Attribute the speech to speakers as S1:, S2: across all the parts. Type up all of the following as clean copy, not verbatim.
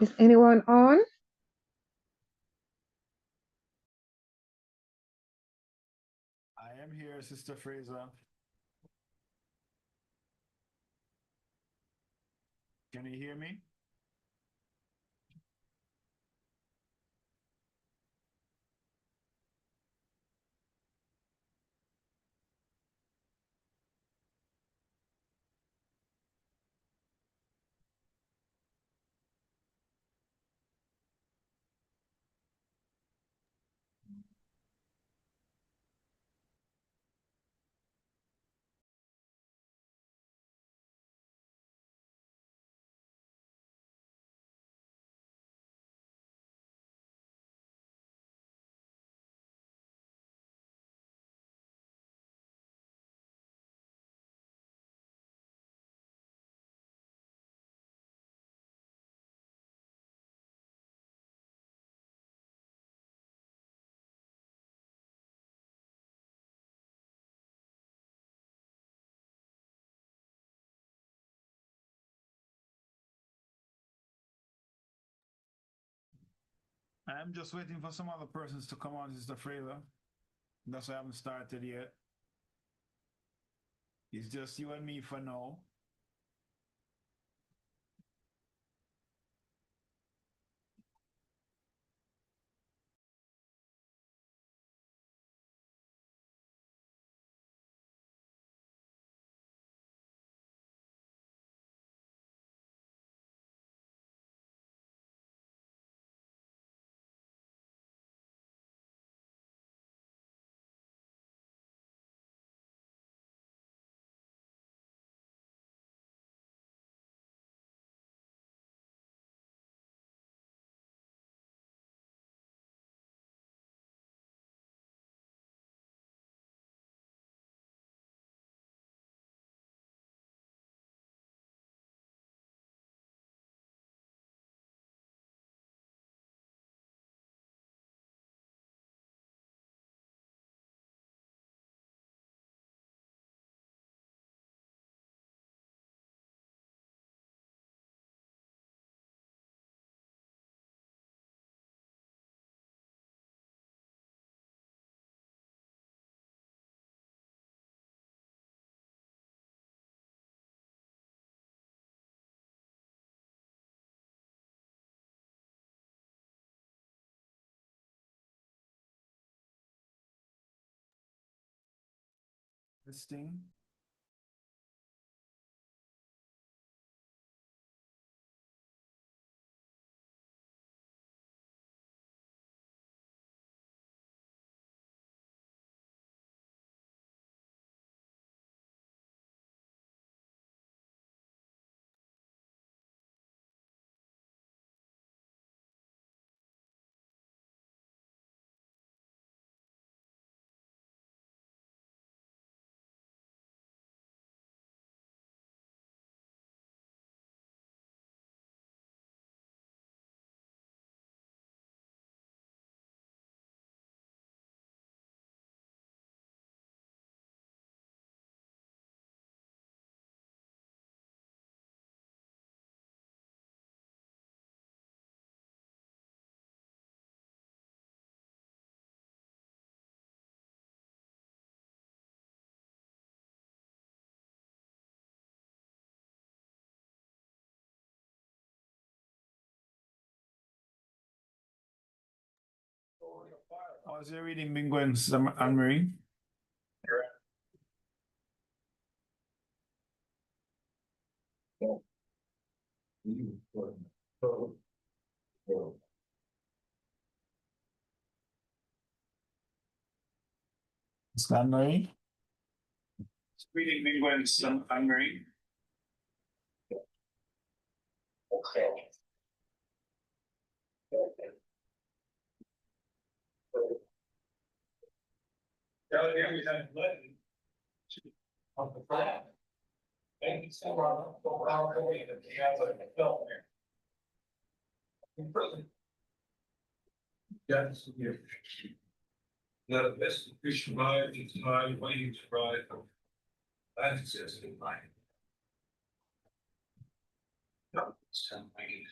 S1: Is anyone on?
S2: I am here, Sister Fraser. Can you hear me? I'm just waiting for some other persons to come on, Sister Fraser. That's why I haven't started yet. It's just you and me for now. Listing. How's your reading been going, Anne Marie? It's Anne Marie. Reading been going, Anne Marie.
S1: Yes. The best fish ride is time waiting to ride. That's just in mind. No, it's time waiting.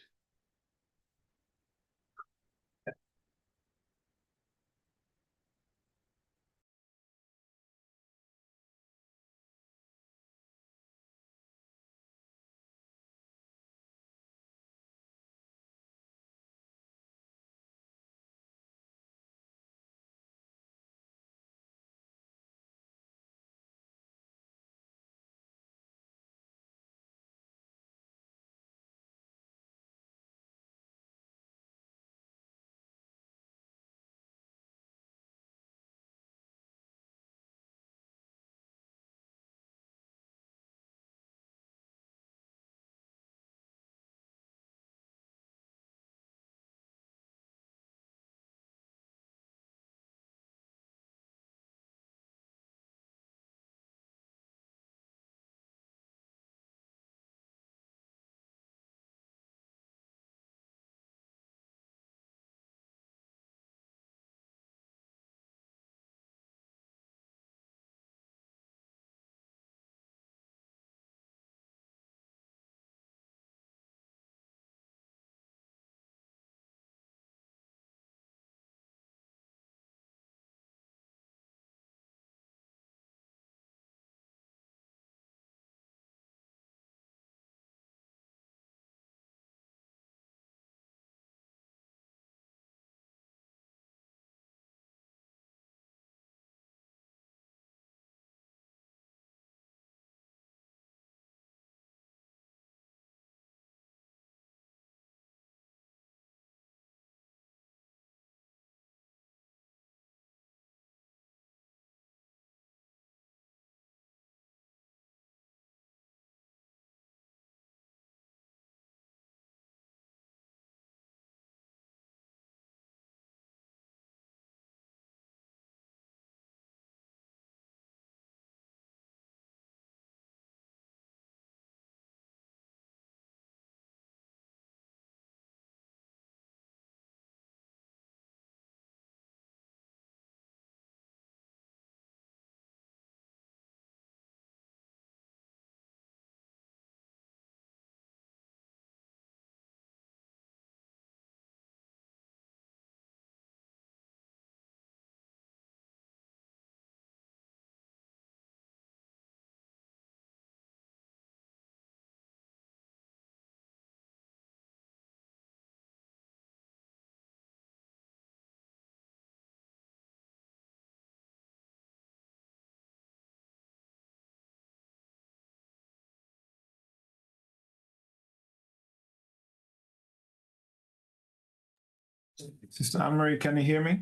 S2: Sister Anne Marie, can you hear me?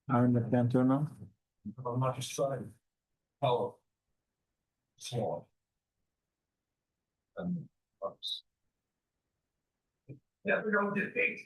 S2: I'm the cantor now.
S1: I'm not just trying. Hello. Small. And. Ups. Never know the debate.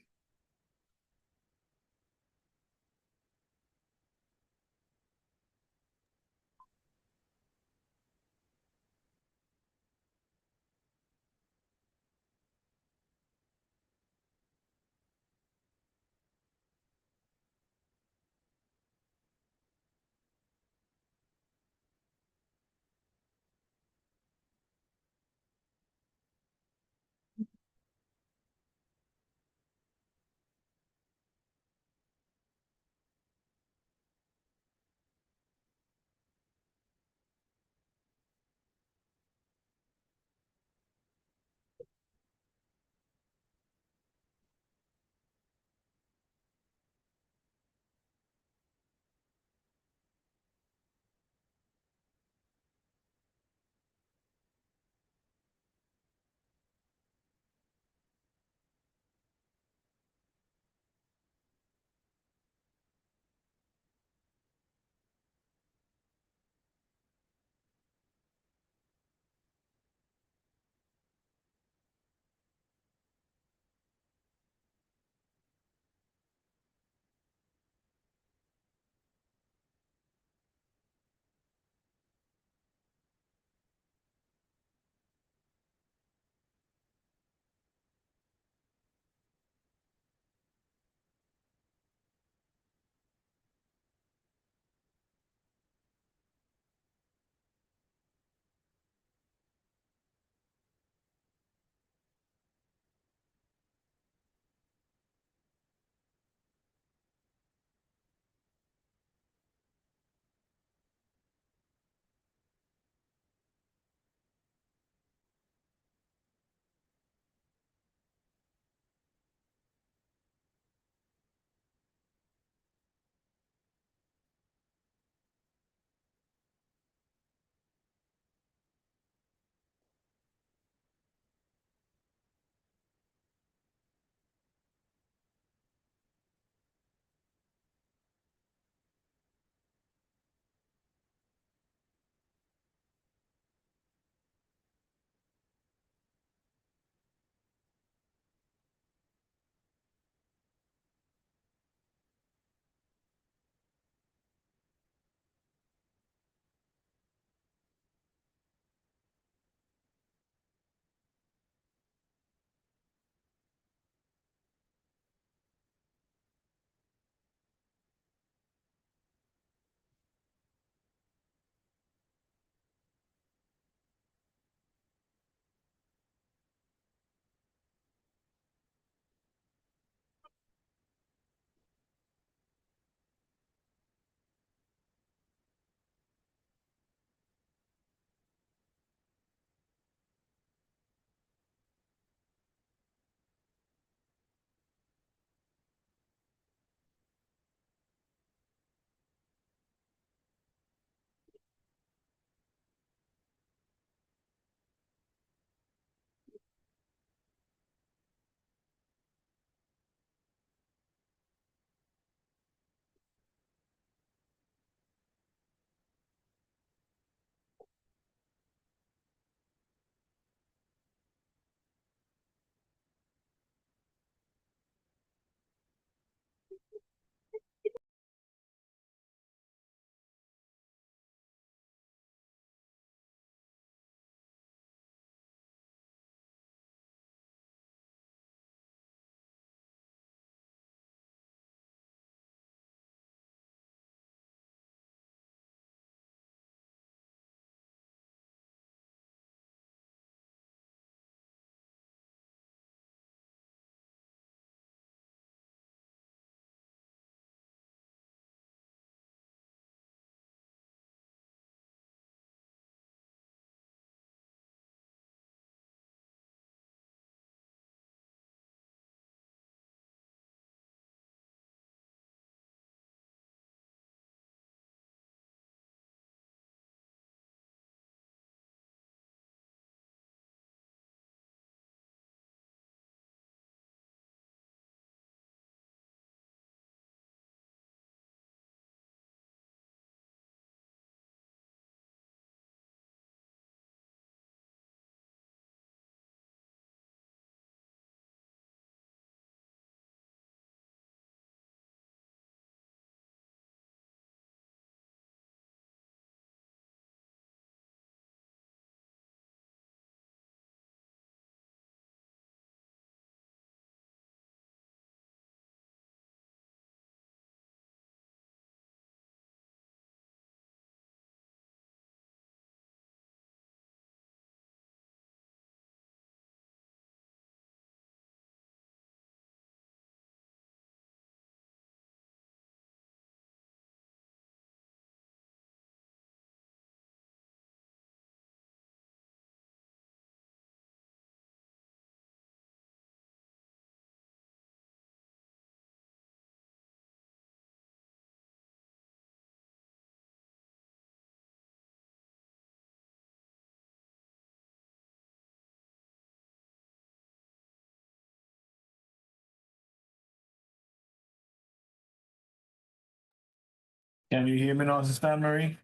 S2: Can you hear me now, Sister Anne Marie?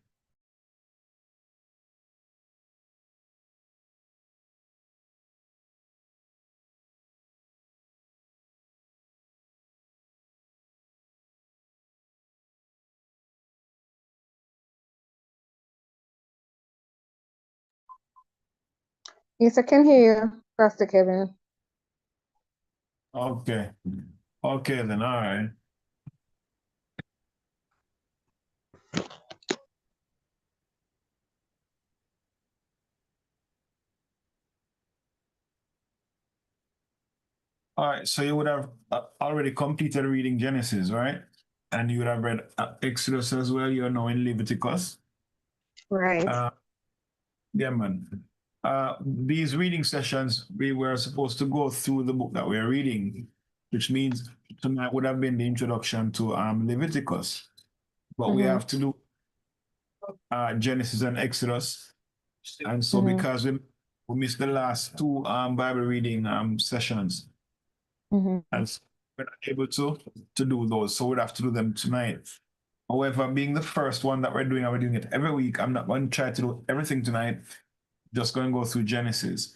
S3: Yes, I can hear you, Pastor Kevin.
S2: Okay. Okay, then, all right. All right, so you would have already completed reading Genesis, right? And you would have read Exodus as well. You're now in Leviticus.
S3: Right.
S2: Yeah, man. These reading sessions, we were supposed to go through the book that we're reading, which means tonight would have been the introduction to Leviticus. But we have to do Genesis and Exodus. And so because we missed the last two Bible reading sessions, and so we're not able to do those, so we'd have to do them tonight. However, being the first one that we're doing, and we're doing it every week, I'm not going to try to do everything tonight. Just going to go through Genesis.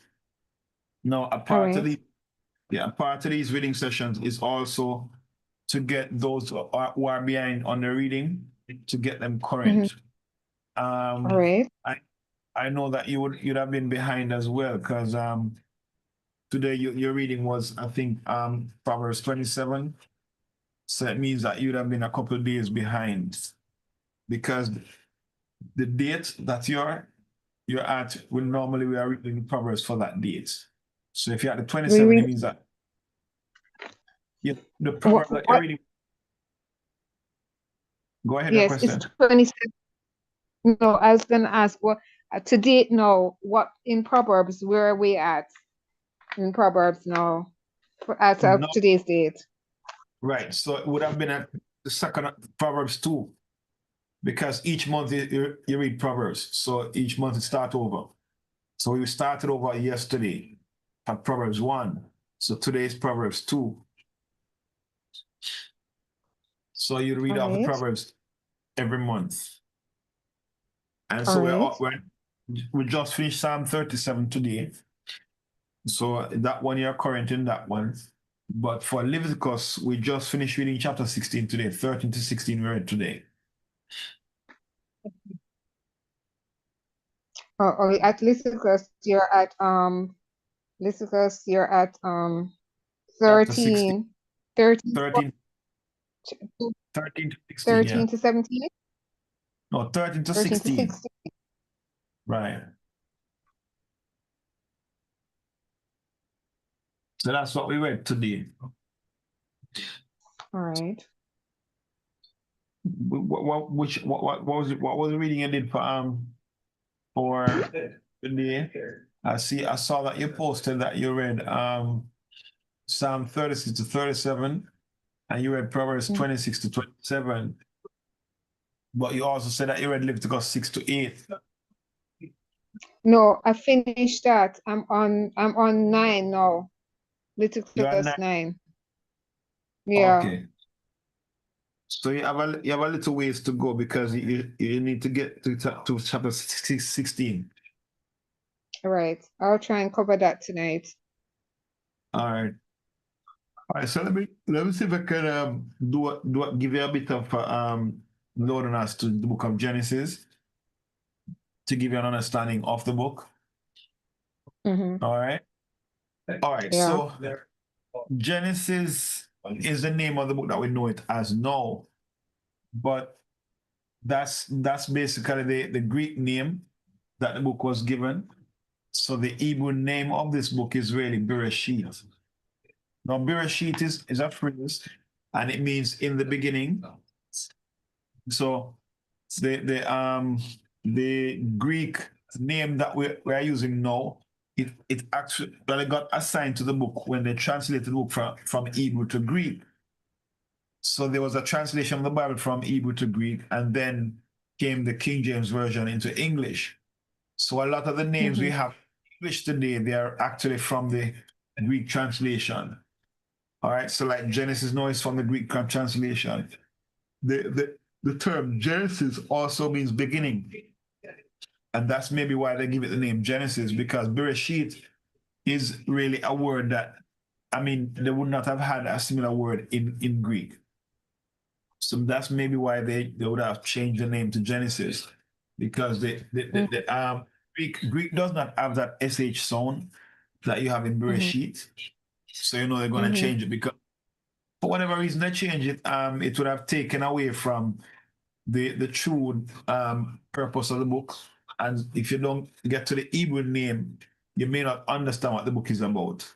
S2: Now, a part of these reading sessions is also to get those who are behind on the reading, to get them current.
S3: All right.
S2: I know that you'd have been behind as well, because today your reading was, I think, Proverbs 27. So it means that you'd have been a couple of days behind, because the date that you're at, we are reading Proverbs for that date. So if you're at the 27, it means that the Proverbs that you're reading. Go ahead,
S3: yes,
S2: question.
S3: it's 27. No, I was going to ask what to date now. What in Proverbs? Where are we at in Proverbs now? As of today's date.
S2: Right. So it would have been at the second Proverbs 2, because each month you read Proverbs. So each month it starts over. So we started over yesterday at Proverbs 1. So today is Proverbs 2. So you read off the Proverbs every month. And so we just finished Psalm 37 today. So that one, you're current in that one. But for Leviticus, we just finished reading chapter 16 today. 13 to 16 we read today.
S3: Oh, at Leviticus, you're at 13
S2: to 16.
S3: 13 to 17?
S2: No, 13 to 16. Right. So that's what we read today.
S3: All right.
S2: What was it? What was the reading you did for today? I saw that you posted that you read Psalm 36 to 37, and you read Proverbs 26 to 27. But you also said that you read Leviticus 6 to 8.
S3: No, I finished that. I'm on 9 now. Leviticus 9. Yeah.
S2: Okay. So you have a little ways to go, because you need to get to chapter 16.
S3: Right. I'll try and cover that tonight.
S2: All right. All right. So let me see if I can give you a bit of loading us to the book of Genesis, to give you an understanding of the book. All right. All right.
S3: Yeah.
S2: So Genesis is the name of the book that we know it as now, but that's basically the Greek name that the book was given. So the Hebrew name of this book is really Bereshit. Now Bereshit is a phrase, and it means in the beginning. So the Greek name that we're using now, it actually got assigned to the book when they translated the book from Hebrew to Greek. So there was a translation of the Bible from Hebrew to Greek, and then came the King James Version into English. So a lot of the names we have in English today, they are actually from the Greek translation. All right, so like Genesis now is from the Greek translation. The the term Genesis also means beginning. And that's maybe why they give it the name Genesis, because Bereshit is really a word that, I mean, they would not have had a similar word in Greek. So that's maybe why they would have changed the name to Genesis, because Greek does not have that SH sound that you have in Bereshit. So you know they're going to change it, because for whatever reason they change it, it would have taken away from the true purpose of the book. And if you don't get to the Hebrew name, you may not understand what the book is about.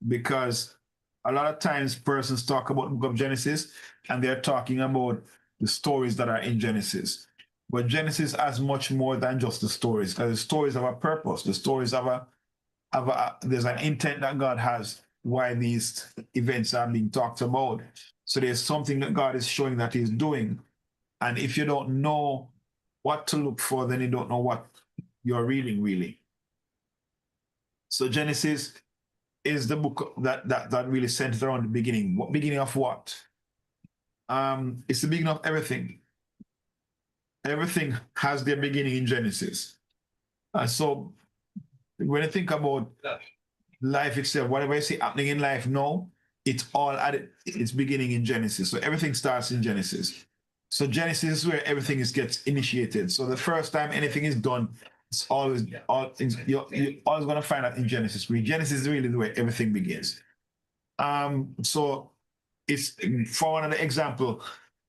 S2: Because a lot of times persons talk about the book of Genesis and they're talking about the stories that are in Genesis. But Genesis has much more than just the stories, because the stories have a purpose. The stories have there's an intent that God has why these events are being talked about. So there's something that God is showing that he's doing. And if you don't know what to look for, then you don't know what you're reading, really. So Genesis is the book that really centers around the beginning. What beginning of what? It's the beginning of everything. Everything has their beginning in Genesis. So when you think about life itself, whatever you see happening in life now, it's all at its beginning in Genesis. So everything starts in Genesis. So Genesis is where everything gets initiated. So the first time anything is done, it's always you're always going to find out in Genesis. Genesis is really the way everything begins. So it's, for one of the example,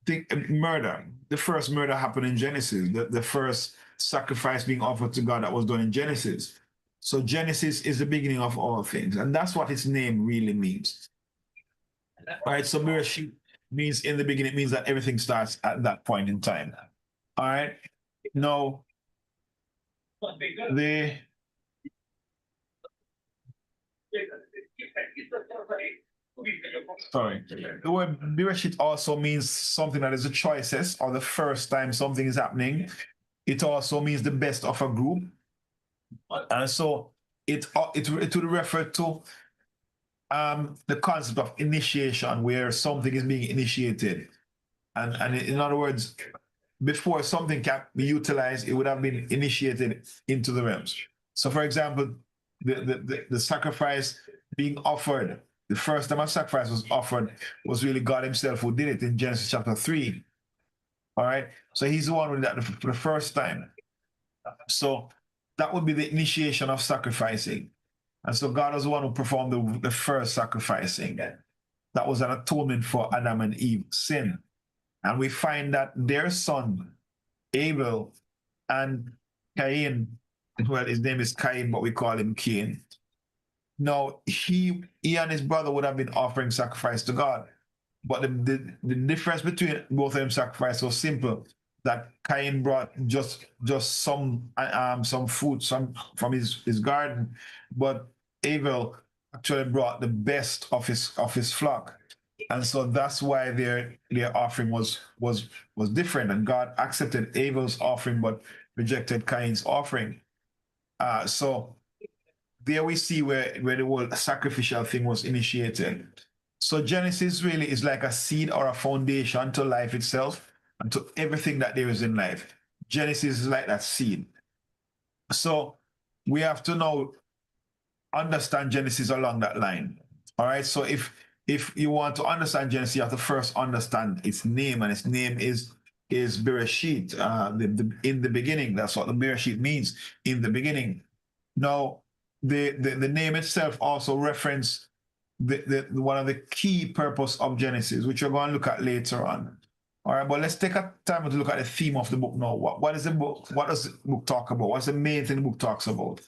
S2: think murder. The first murder happened in Genesis. The first sacrifice being offered to God, that was done in Genesis. So Genesis is the beginning of all things, and that's what its name really means. All right. So Bereshit means in the beginning. It means that everything starts at that point in time. All right. Now, the word Bereshit also means something that is the choices, or the first time something is happening. It also means the best of a group. And so it would refer to the concept of initiation, where something is being initiated. And in other words, before something can be utilized, it would have been initiated into the realms. So for example, the sacrifice being offered, the first time a sacrifice was offered was really God himself who did it in Genesis chapter 3. All right. So he's the one who did that for the first time. So that would be the initiation of sacrificing. And so God was the one who performed the first sacrificing. That was an atonement for Adam and Eve's sin. And we find that their son, Abel, and Cain, well, his name is Cain, but we call him Cain. Now, he and his brother would have been offering sacrifice to God. But the difference between both of them sacrifice was simple. That Cain brought just some food from his garden, but Abel actually brought the best of his flock. And so that's why their offering was different. And God accepted Abel's offering, but rejected Cain's offering. So there we see where the whole sacrificial thing was initiated. So Genesis really is like a seed or a foundation to life itself and to everything that there is in life. Genesis is like that seed. So we have to now understand Genesis along that line. All right. So if you want to understand Genesis, you have to first understand its name, and its name is Bereshit, in the beginning. That's what the Bereshit means, in the beginning. Now, the name itself also references the one of the key purpose of Genesis, which we're going to look at later on. All right, but let's take a time to look at the theme of the book now. What is the book? What does the book talk about? What's the main thing the book talks about?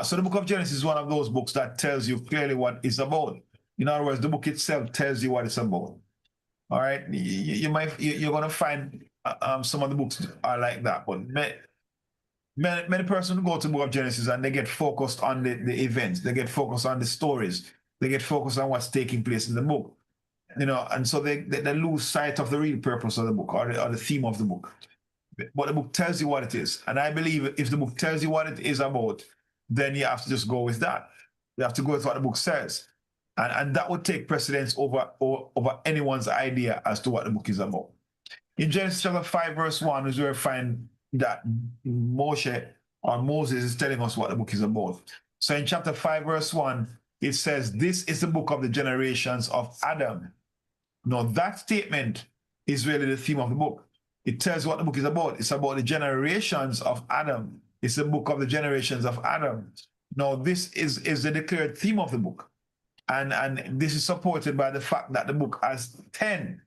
S2: So the book of Genesis is one of those books that tells you clearly what it's about. In other words, the book itself tells you what it's about. All right, you're going to find some of the books are like that, but many persons go to the book of Genesis and they get focused on the events, they get focused on the stories, they get focused on what's taking place in the book, and so they lose sight of the real purpose of the book, or the theme of the book. But the book tells you what it is, and I believe if the book tells you what it is about, then you have to just go with that. You have to go with what the book says, and that would take precedence over anyone's idea as to what the book is about. In Genesis chapter 5, verse 1 is where we find that Moshe or Moses is telling us what the book is about. So in chapter 5, verse 1, it says, "This is the book of the generations of Adam." Now, that statement is really the theme of the book. It tells what the book is about. It's about the generations of Adam. It's the book of the generations of Adam. Now, this is the declared theme of the book. And this is supported by the fact that the book has 10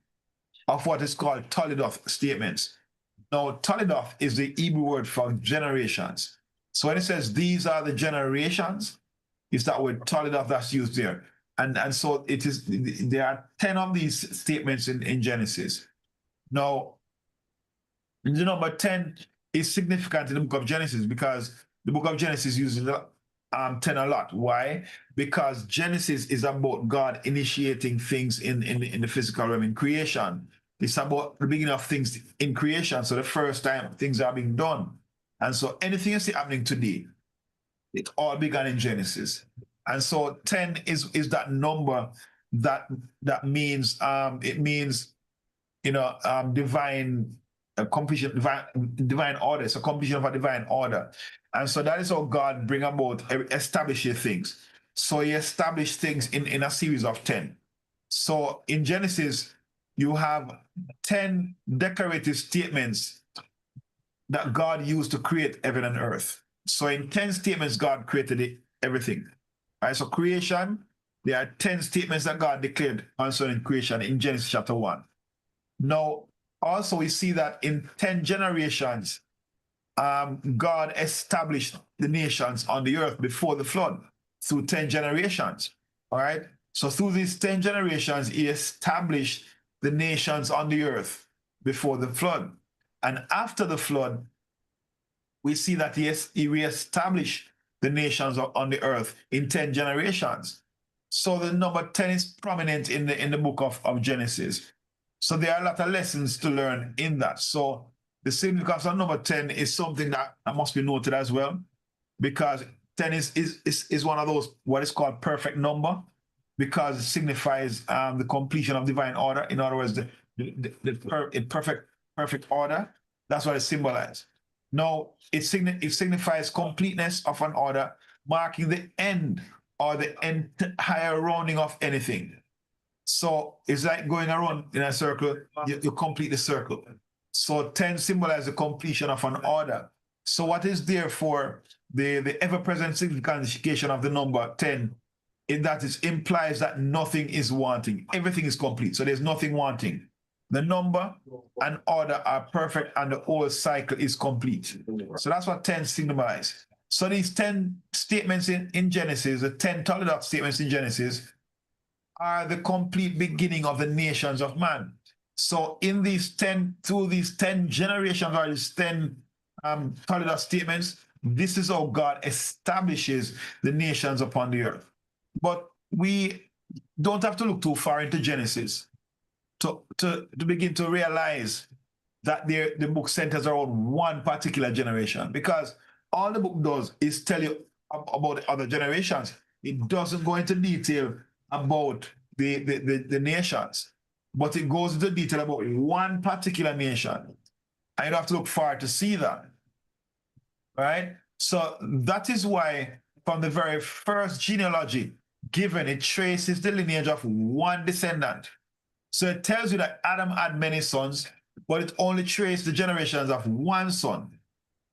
S2: of what is called Toledoth statements. Now, Toledoth is the Hebrew word for generations. So when it says these are the generations, it's that word Toledoth that's used there. And so it is, there are 10 of these statements in Genesis. Now, the number 10 is significant in the book of Genesis because the book of Genesis uses 10 a lot. Why? Because Genesis is about God initiating things in the physical realm, in creation. It's about the beginning of things in creation. So the first time things are being done. And so anything you see happening today, it all began in Genesis. And so 10 is that number that means it means, you know, divine completion, divine order. It's a completion of a divine order. And so that is how God bring about establishing things. So he established things in a series of 10. So in Genesis, you have 10 decorative statements that God used to create heaven and earth. So in 10 statements, God created everything. All right, so creation, there are 10 statements that God declared concerning creation in Genesis chapter 1. Now, also we see that in 10 generations, God established the nations on the earth before the flood through 10 generations. All right, so through these 10 generations, he established the nations on the earth before the flood. And after the flood, we see that he reestablished the nations on the earth in 10 generations. So the number 10 is prominent in the book of Genesis. So there are a lot of lessons to learn in that. So the significance of number 10 is something that must be noted as well, because 10 is one of those, what is called perfect number, because it signifies the completion of divine order. In other words, the perfect order. That's what it symbolizes. Now, it signifies completeness of an order, marking the end or the entire rounding of anything. So it's like going around in a circle, you complete the circle. So 10 symbolizes the completion of an order. So what is therefore the ever-present signification of the number 10 is that it implies that nothing is wanting. Everything is complete, so there's nothing wanting. The number and order are perfect and the whole cycle is complete. So that's what 10 signifies. So these 10 statements in Genesis, the 10 Toledoth statements in Genesis, are the complete beginning of the nations of man. So in these 10, through these 10 generations or these 10 Toledoth statements, this is how God establishes the nations upon the earth. But we don't have to look too far into Genesis to begin to realize that the book centers around one particular generation, because all the book does is tell you about the other generations. It doesn't go into detail about the nations, but it goes into detail about one particular nation. And you have to look far to see that, right? So that is why from the very first genealogy given, it traces the lineage of one descendant. So it tells you that Adam had many sons, but it only traces the generations of one son,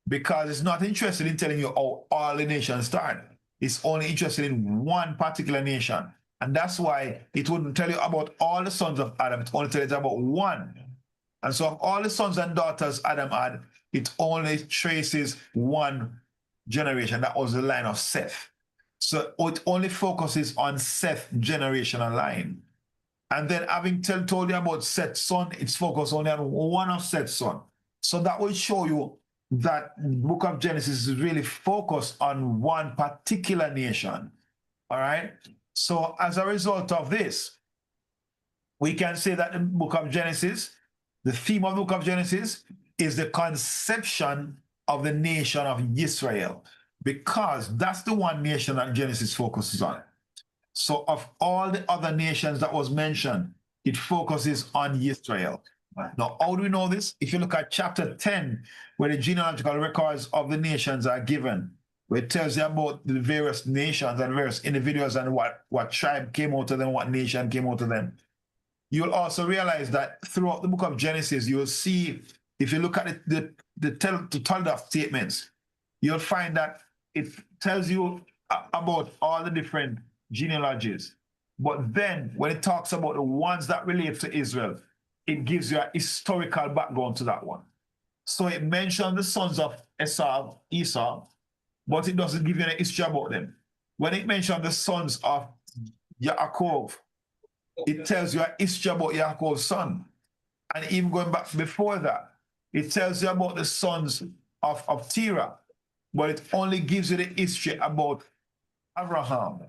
S2: because it's not interested in telling you how all the nations start. It's only interested in one particular nation. And that's why it wouldn't tell you about all the sons of Adam. It only tells you about one. And so of all the sons and daughters Adam had, it only traces one generation. That was the line of Seth. So it only focuses on Seth's generational line. And then having told you about Seth's son, it's focused only on one of Seth's son. So that will show you that the book of Genesis is really focused on one particular nation. All right? So as a result of this, we can say that the book of Genesis, the theme of the book of Genesis is the conception of the nation of Israel, because that's the one nation that Genesis focuses on. So of all the other nations that was mentioned, it focuses on Israel. Now, how do we know this? If you look at chapter 10, where the genealogical records of the nations are given, where it tells you about the various nations and various individuals and what tribe came out of them, what nation came out of them. You'll also realize that throughout the book of Genesis, you'll see, if you look at the Talmud statements, you'll find that it tells you about all the different genealogies. But then when it talks about the ones that relate to Israel, it gives you a historical background to that one. So it mentions the sons of Esau, but it doesn't give you any history about them. When it mentions the sons of Yaakov, it tells you a history about Yaakov's son. And even going back before that, it tells you about the sons of Terah, but it only gives you the history about Abraham,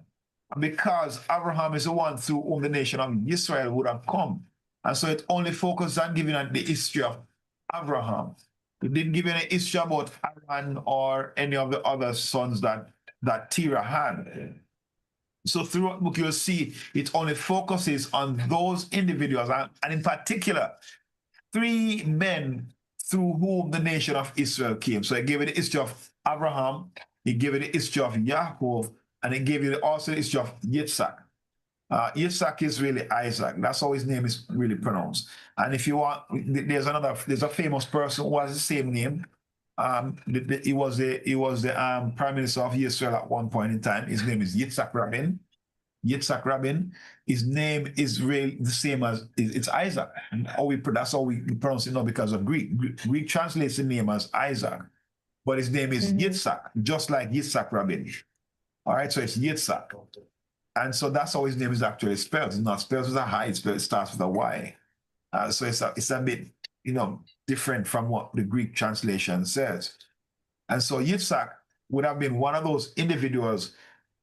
S2: because Abraham is the one through whom the nation of Israel would have come. And so it only focuses on giving the history of Abraham. It didn't give you any history about Aaron or any of the other sons that Terah had. So throughout the book, you'll see it only focuses on those individuals, and in particular, 3 men through whom the nation of Israel came. So it gave you the history of Abraham, it gave you the history of Yaakov, and it gave you also the history of Yitzhak. Yitzhak is really Isaac. That's how his name is really pronounced. And if you want, there's a famous person who has the same name. He was the prime minister of Israel at one point in time. His name is Yitzhak Rabin. Yitzhak Rabin. His name is really the same as it's Isaac. And that's how we pronounce it now because of Greek. Greek translates the name as Isaac, but his name is Yitzhak, just like Yitzhak Rabin. All right, so it's Yitzhak. And so that's how his name is actually spelled. It's not spelled with a I, it starts with a Y. So it's a bit, different from what the Greek translation says. And so Yitzhak would have been one of those individuals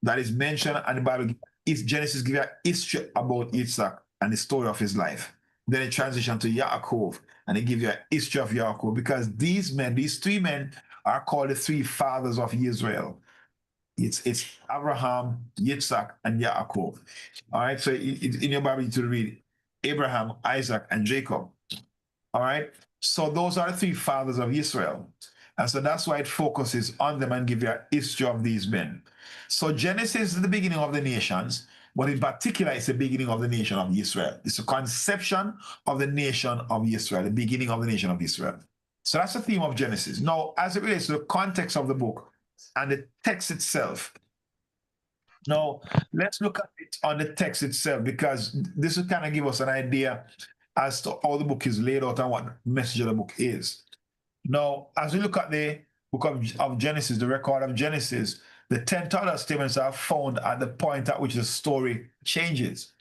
S2: that is mentioned, and the Bible, Genesis gives a history about Yitzhak and the story of his life. Then it transitions to Yaakov, and it gives you a history of Yaakov, because these 3 men are called the 3 fathers of Israel. It's Abraham, Yitzhak, and Yaakov. All right, so in your Bible, you need to read Abraham, Isaac, and Jacob. All right, so those are the 3 fathers of Israel. And so that's why it focuses on them and gives you a history of these men. So Genesis is the beginning of the nations, but in particular, it's the beginning of the nation of Israel. It's a conception of the nation of Israel, the beginning of the nation of Israel. So that's the theme of Genesis. Now, as it relates to the context of the book and the text itself, now let's look at it on the text itself, because this will kind of give us an idea as to how the book is laid out and what the message of the book is. Now, as we look at the book of Genesis, the record of Genesis, the 10 Talmud statements are found at the point at which the story changes.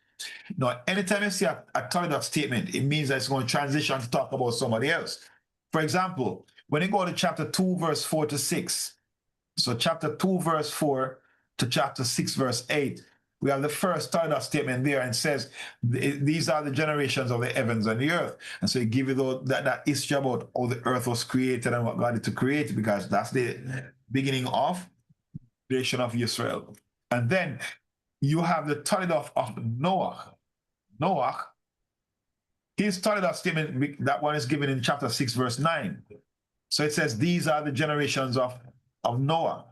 S2: Now, anytime you see a Talmud statement, it means that it's going to transition to talk about somebody else. For example, when you go to chapter 2, verse 4 to 6, so chapter 2, verse 4 to chapter 6, verse 8, we have the first Talmud statement there, and it says, these are the generations of the heavens and the earth. And so it gives you that history about how the earth was created and what God did to create, because that's the beginning of creation of Israel. And then you have the Talmud of Noah. Noah, his Talmud statement, that one is given in chapter 6, verse 9. So it says, these are the generations of Noah.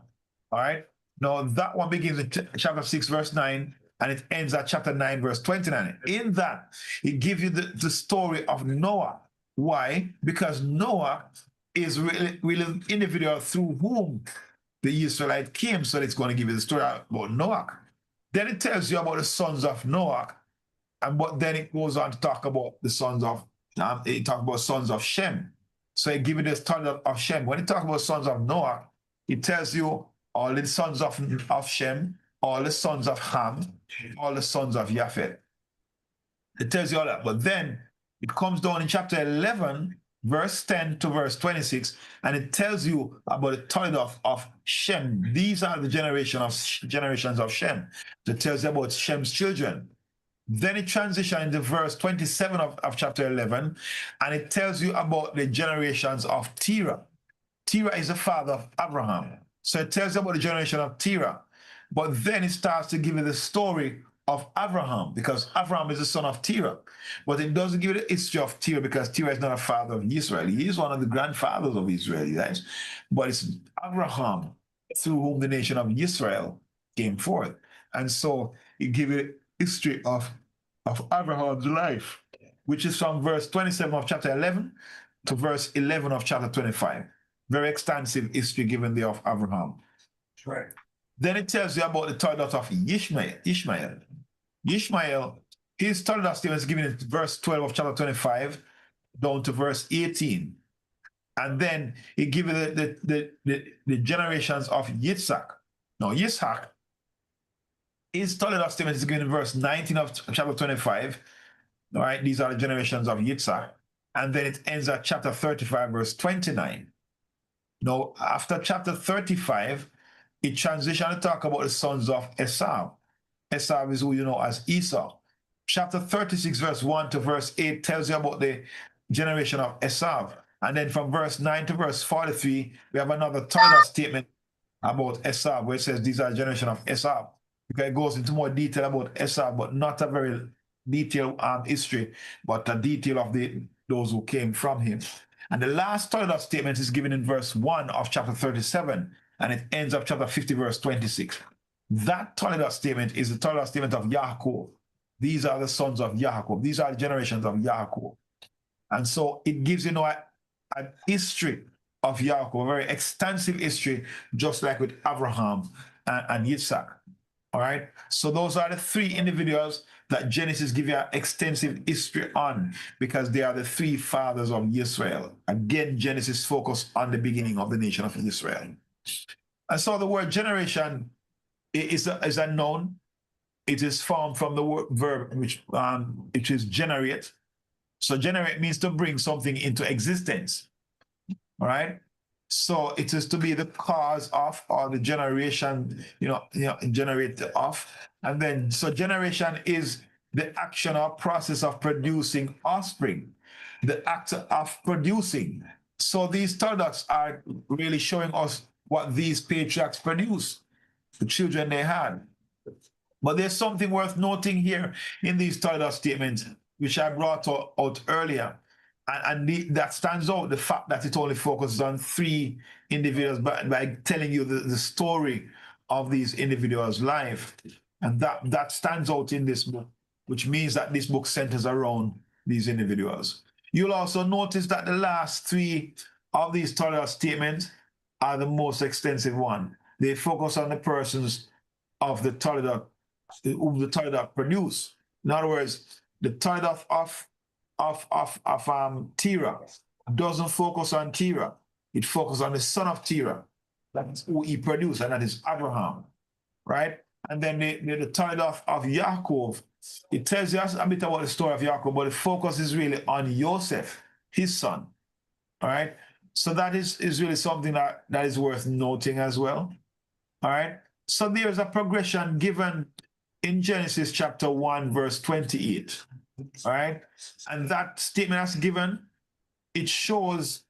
S2: All right. Now, that one begins in chapter 6, verse 9, and it ends at chapter 9, verse 29. In that, it gives you the story of Noah. Why? Because Noah is really an individual through whom the Israelite came, so it's going to give you the story about Noah. Then it tells you about the sons of Noah, but then it goes on to talk about the sons of, sons of Shem. So it gives you the story of Shem. When it talks about sons of Noah, it tells you all the sons of Shem, all the sons of Ham, all the sons of Japheth. It tells you all that. But then it comes down in chapter 11, verse 10 to verse 26, and it tells you about the Talmud of Shem. These are the generations of Shem. It tells you about Shem's children. Then it transitions into verse 27 of chapter 11, and it tells you about the generations of Terah. Terah is the father of Abraham. So it tells you about the generation of Terah. But then it starts to give you the story of Abraham, because Abraham is the son of Terah. But it doesn't give you the history of Terah, because Terah is not a father of Israel. He is one of the grandfathers of Israel, right? But it's Abraham through whom the nation of Israel came forth. And so it gives you the history of Abraham's life, which is from verse 27 of chapter 11 to verse 11 of chapter 25. Very extensive history given there of Abraham.
S1: That's right.
S2: Then it tells you about the toilet of Ishmael. Ishmael, his toilet statement is given in verse 12 of chapter 25 down to verse 18. And then it gives you the generations of Yitzhak. Now, Yitzhak, his toilet statement is given in verse 19 of chapter 25. All right, these are the generations of Yitzhak. And then it ends at chapter 35, verse 29. Now, after chapter 35, it transitions to talk about the sons of Esau. Esau is who you know as Esau. Chapter 36, verse 1 to verse 8 tells you about the generation of Esau. And then from verse 9 to verse 43, we have another Torah statement about Esau, where it says these are the generation of Esau. Because it goes into more detail about Esau, but not a very detailed history, but a detail of those who came from him. And the last Torah statement is given in verse 1 of chapter 37, and it ends up chapter 50, verse 26. That Torah statement is the Torah statement of Yaakov. These are the sons of Yaakov. These are the generations of Yaakov. And so it gives you a history of Yaakov, a very extensive history, just like with Abraham and Yitzhak. All right. So those are the three individuals that Genesis gives you an extensive history on, because they are the three fathers of Israel. Again, Genesis focused on the beginning of the nation of Israel. And so the word generation is a noun. It is formed from the word verb, which is generate. So generate means to bring something into existence. All right. So it is to be the cause of, or the generation, generate of. And then, so generation is the action or process of producing offspring, the act of producing. So these products are really showing us what these patriarchs produced, the children they had. But there's something worth noting here in these Torah statements, which I brought out earlier. And that stands out, the fact that it only focuses on three individuals by telling you the story of these individuals' life. And that stands out in this book, which means that this book centers around these individuals. You'll also notice that the last three of these Torah statements are the most extensive one. They focus on the persons of the Torah, whom the Torah produce. In other words, the Torah of Terah doesn't focus on Terah. It focuses on the son of Terah. That's who he produced, and that is Abraham, right? And then the Torah of Yaakov, it tells you a bit about the story of Yaakov, but the focus is really on Joseph, his son, all right? So that is really something that is worth noting as well, all right? So there's a progression given in Genesis chapter 1, verse 28. All right. And that statement that's given, it shows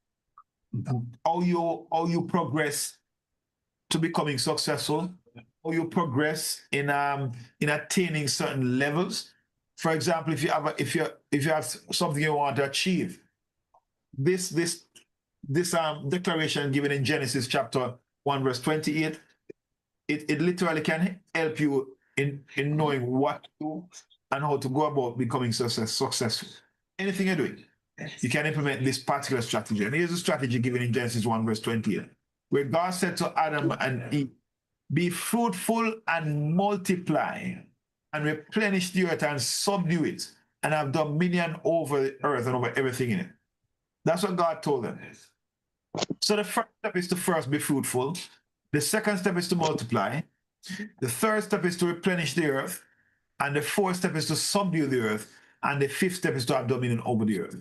S2: how you progress to becoming successful, how you progress in attaining certain levels. For example, if you have something you want to achieve, this declaration given in Genesis chapter 1, verse 28, it literally can help you in knowing what to do and how to go about becoming successful. Anything you're doing, you can implement this particular strategy. And here's a strategy given in Genesis 1, verse 28, where God said to Adam and Eve, be fruitful and multiply and replenish the earth and subdue it and have dominion over the earth and over everything in it. That's what God told them. So the first step is to first be fruitful. The second step is to multiply. The third step is to replenish the earth. And the fourth step is to subdue the earth. And the fifth step is to have dominion over the earth.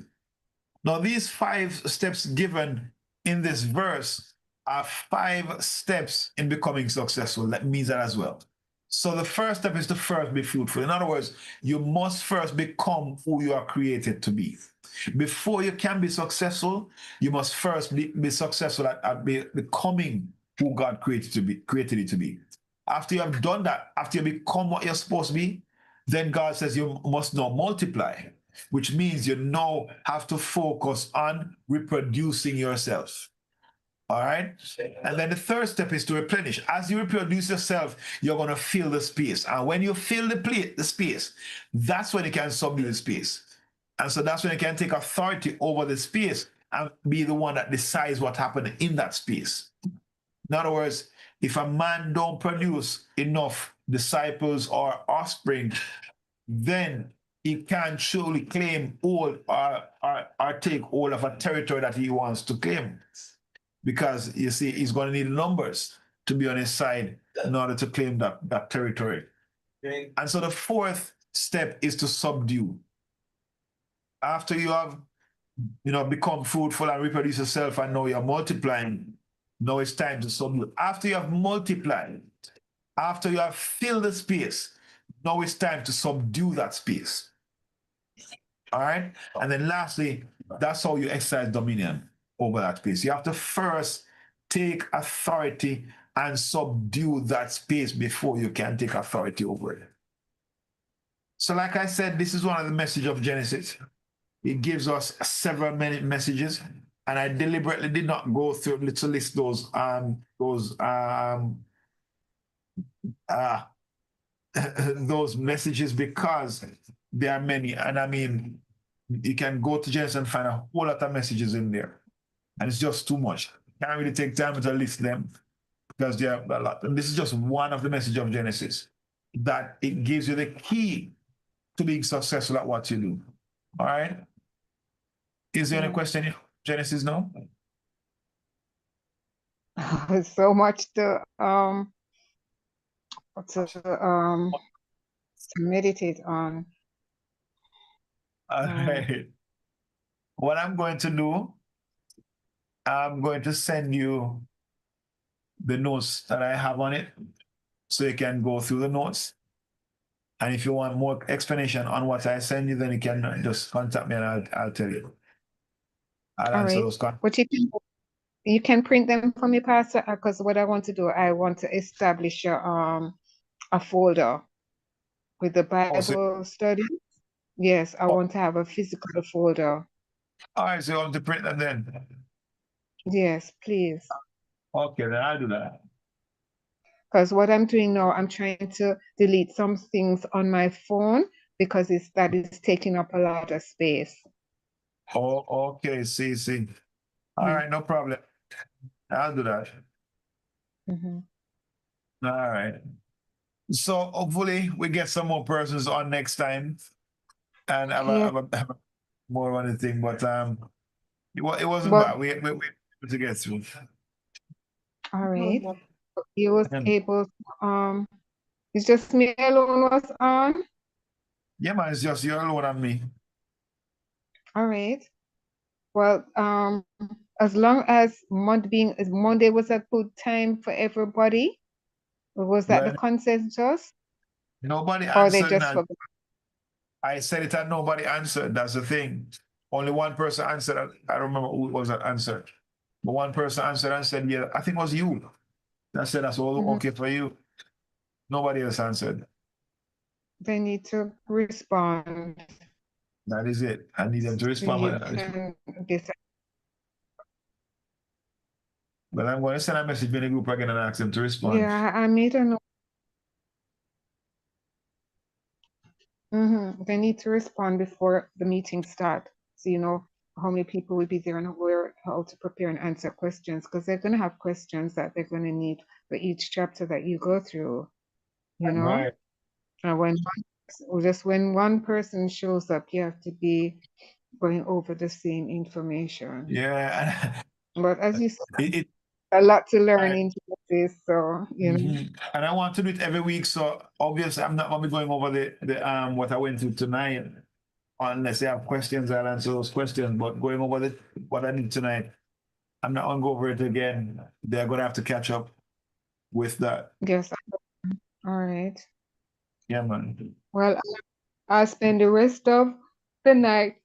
S2: Now, these 5 steps given in this verse are 5 steps in becoming successful. That means that as well. So the first step is to first be fruitful. In other words, you must first become who you are created to be. Before you can be successful, you must first be successful at becoming who God created you to be. After you have done that, after you become what you're supposed to be, then God says you must now multiply, which means you now have to focus on reproducing yourself. All right. And then the third step is to replenish. As you reproduce yourself, you're going to fill the space. And when you fill the space, that's when you can subdue the space. And so that's when you can take authority over the space and be the one that decides what happened in that space. In other words, if a man don't produce enough disciples or offspring, then he can't truly claim all or take all of a territory that he wants to claim. Because you see, he's going to need numbers to be on his side in order to claim that territory.
S1: Okay.
S2: And so the fourth step is to subdue. After you have, become fruitful and reproduce yourself, and now you're multiplying, now it's time to subdue. After you have multiplied, after you have filled the space, now it's time to subdue that space. All right? And then lastly, that's how you exercise dominion over that space. You have to first take authority and subdue that space before you can take authority over it. So like I said, this is one of the messages of Genesis. It gives us several many messages, and I deliberately did not go through to list those those messages because there are many. And I mean, you can go to Genesis and find a whole lot of messages in there, and it's just too much. Can't really take time to list them because there are a lot. And this is just one of the messages of Genesis, that it gives you the key to being successful at what you do. All right. Is there any question in Genesis now?
S3: So much to meditate on.
S2: All right. What I'm going to do, I'm going to send you the notes that I have on it so you can go through the notes. And if you want more explanation on what I send you, then you can just contact me and I'll tell you. I'll answer those questions.
S3: But you can print them for me, Pastor, because what I want to do, I want to establish a folder with the Bible study. Yes, I want to have a physical folder.
S2: All right, so you want to print them then?
S3: Yes, please.
S2: Okay, then I'll do that.
S3: Because what I'm doing now, I'm trying to delete some things on my phone because that is taking up a lot of space.
S2: Oh, okay, see. All right, no problem. I'll do that.
S3: Mm-hmm.
S2: All right. So hopefully we get some more persons on next time and have a more on the thing, but it wasn't bad. We able to get through.
S3: All right. You was able to, it's just me alone was on?
S2: Yeah, man, it's just you alone and me.
S3: All right. Well, as long as Monday was a good time for everybody, was that the consensus?
S2: Nobody
S3: or they
S2: answered
S3: just
S2: that.
S3: forgot?
S2: I said it and nobody answered. That's the thing. Only one person answered. I don't remember who it was that answered. But one person answered and said, yeah, I think it was you. That said, that's all okay for you. Nobody else answered.
S3: They need to respond.
S2: That is it. I need them to respond. But I'm going to send a message in the group again and ask them to respond.
S3: Yeah, I made a note. They need to respond before the meeting starts, so you know how many people will be there and how to prepare and answer questions, because they're going to have questions that they're going to need for each chapter that you go through, you know.
S2: Right.
S3: And when one person shows up, you have to be going over the same information.
S2: Yeah.
S3: But as you said, a lot to learn into this, so you know.
S2: And I want to do it every week, so obviously I'm not going to be going over the what I went through tonight, unless they have questions. I'll answer those questions. But going over what I did tonight, I'm not going to go over it again. They're going to have to catch up with that.
S3: Yes. All right.
S2: Yeah, man.
S3: Well, I'll spend the rest of the night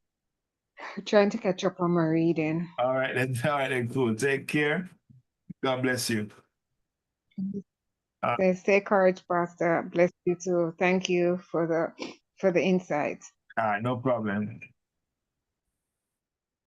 S3: trying to catch up on my reading.
S2: All right, then. All right, then. Cool. Take care. God bless you.
S3: Stay courage, Pastor. Bless you too. Thank you for the insights.
S2: No problem.